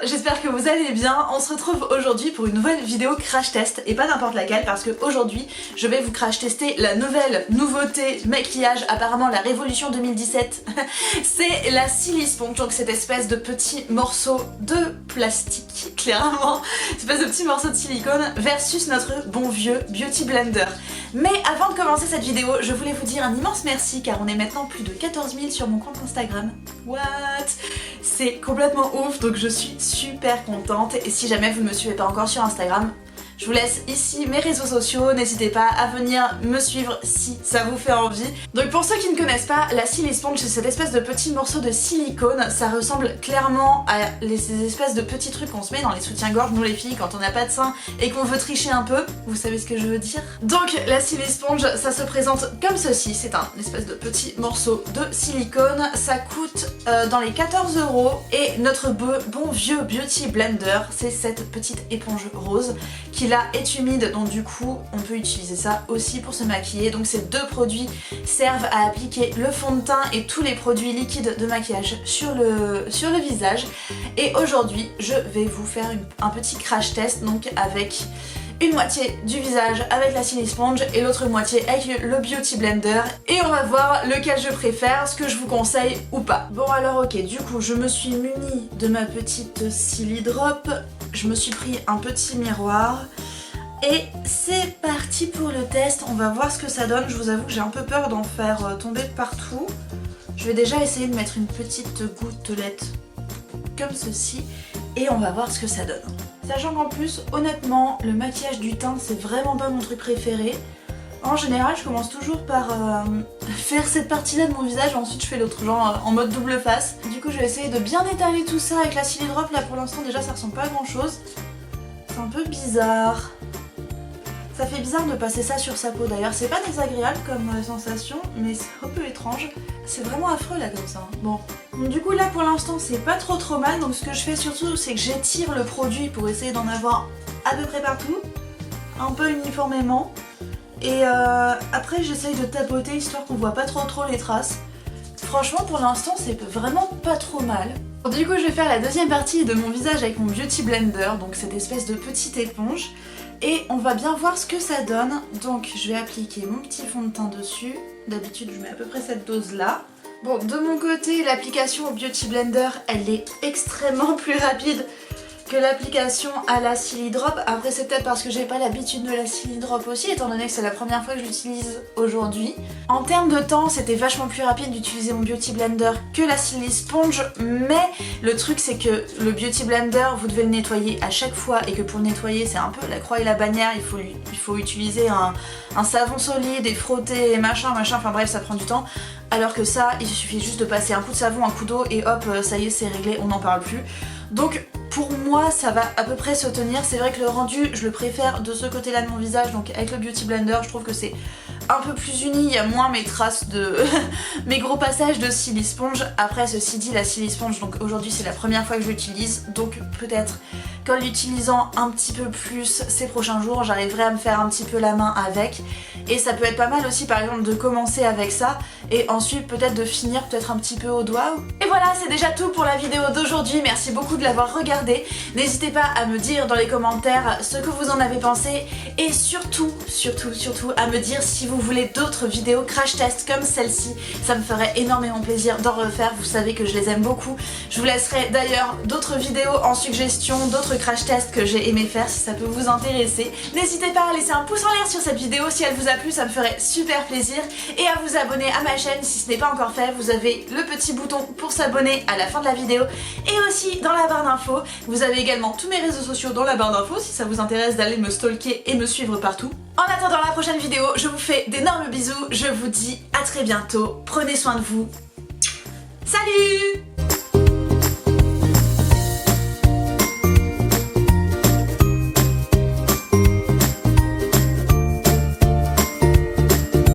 j'espère que vous allez bien. On se retrouve aujourd'hui pour une nouvelle vidéo crash test et pas n'importe laquelle parce que aujourd'hui je vais vous crash tester la nouvelle nouveauté maquillage, apparemment la révolution 2017. C'est la Silly Sponge, donc cette espèce de petit morceau de plastique, clairement, cette espèce de petit morceau de silicone versus notre bon vieux Beauty Blender. Mais avant de commencer cette vidéo, je voulais vous dire un immense merci car on est maintenant plus de 14 000 sur mon compte Instagram. What? C'est complètement ouf, donc je suis super contente et si jamais vous ne me suivez pas encore sur Instagram, je vous laisse ici mes réseaux sociaux, n'hésitez pas à venir me suivre si ça vous fait envie. Donc pour ceux qui ne connaissent pas, la Silly Sponge c'est cette espèce de petit morceau de silicone, ça ressemble clairement à ces espèces de petits trucs qu'on se met dans les soutiens-gorge, nous les filles, quand on n'a pas de sein et qu'on veut tricher un peu, vous savez ce que je veux dire. Donc la Silly Sponge, ça se présente comme ceci, c'est un espèce de petit morceau de silicone, ça coûte dans les 14 € et notre bon vieux Beauty Blender, c'est cette petite éponge rose qui là est humide, donc du coup on peut utiliser ça aussi pour se maquiller. Donc ces deux produits servent à appliquer le fond de teint et tous les produits liquides de maquillage sur le visage. Et aujourd'hui je vais vous faire un petit crash test, donc avec une moitié du visage avec la Silly Sponge et l'autre moitié avec le Beauty Blender, et on va voir lequel je préfère, ce que je vous conseille ou pas. Bon alors ok, du coup je me suis munie de ma petite Silly Drop, je me suis pris un petit miroir et c'est parti pour le test. On va voir ce que ça donne. Je vous avoue que j'ai un peu peur d'en faire tomber partout. Je vais déjà essayer de mettre une petite gouttelette comme ceci et on va voir ce que ça donne. Sachant qu'en plus, honnêtement, le maquillage du teint c'est vraiment pas mon truc préféré. En général, je commence toujours par faire cette partie-là de mon visage, ensuite je fais l'autre, genre en mode double face. Du coup, je vais essayer de bien étaler tout ça avec la Silly Drop. Là pour l'instant déjà ça ressemble pas à grand chose. C'est un peu bizarre. Ça fait bizarre de passer ça sur sa peau d'ailleurs, c'est pas désagréable comme sensation, mais c'est un peu étrange. C'est vraiment affreux là comme ça. Bon. Donc, du coup là pour l'instant c'est pas trop mal, donc ce que je fais surtout c'est que j'étire le produit pour essayer d'en avoir à peu près partout, un peu uniformément. Et après j'essaye de tapoter histoire qu'on voit pas trop les traces. Franchement pour l'instant c'est vraiment pas trop mal. Du coup je vais faire la deuxième partie de mon visage avec mon Beauty Blender, donc cette espèce de petite éponge. Et on va bien voir ce que ça donne. Donc je vais appliquer mon petit fond de teint dessus. D'habitude je mets à peu près cette dose là. Bon, de mon côté l'application au Beauty Blender elle est extrêmement plus rapide que l'application à la Silly Drop. Après c'est peut-être parce que j'ai pas l'habitude de la Silly Drop aussi, étant donné que c'est la première fois que je l'utilise aujourd'hui. En termes de temps c'était vachement plus rapide d'utiliser mon Beauty Blender que la Silly Sponge, mais le truc c'est que le Beauty Blender vous devez le nettoyer à chaque fois et que pour le nettoyer c'est un peu la croix et la bannière, il faut utiliser un savon solide et frotter et machin, enfin bref ça prend du temps. Alors que ça il suffit juste de passer un coup de savon, un coup d'eau et hop ça y est c'est réglé, on n'en parle plus. Donc pour moi ça va à peu près se tenir. C'est vrai que le rendu je le préfère de ce côté là de mon visage, donc avec le Beauty Blender je trouve que c'est un peu plus uni, il y a moins mes traces de mes gros passages de Silly Sponge. Après ceci dit la Silly Sponge, donc aujourd'hui c'est la première fois que je l'utilise, donc peut-être qu'en l'utilisant un petit peu plus ces prochains jours j'arriverai à me faire un petit peu la main avec, et ça peut être pas mal aussi par exemple de commencer avec ça et ensuite peut-être de finir peut-être un petit peu au doigt. Et voilà, c'est déjà tout pour la vidéo d'aujourd'hui, merci beaucoup de l'avoir regardée. N'hésitez pas à me dire dans les commentaires ce que vous en avez pensé et surtout à me dire si vous voulez d'autres vidéos crash test comme celle-ci. Ça me ferait énormément plaisir d'en refaire, vous savez que je les aime beaucoup. Je vous laisserai d'ailleurs d'autres vidéos en suggestion, d'autres crash tests que j'ai aimé faire si ça peut vous intéresser. N'hésitez pas à laisser un pouce en l'air sur cette vidéo si elle vous a plu, ça me ferait super plaisir, et à vous abonner à ma chaîne si ce n'est pas encore fait. Vous avez le petit bouton pour s'abonner à la fin de la vidéo et aussi dans la barre d'infos. Vous avez également tous mes réseaux sociaux dans la barre d'infos si ça vous intéresse d'aller me stalker et me suivre partout. En attendant la prochaine vidéo, je vous fais d'énormes bisous, je vous dis à très bientôt, prenez soin de vous. Salut!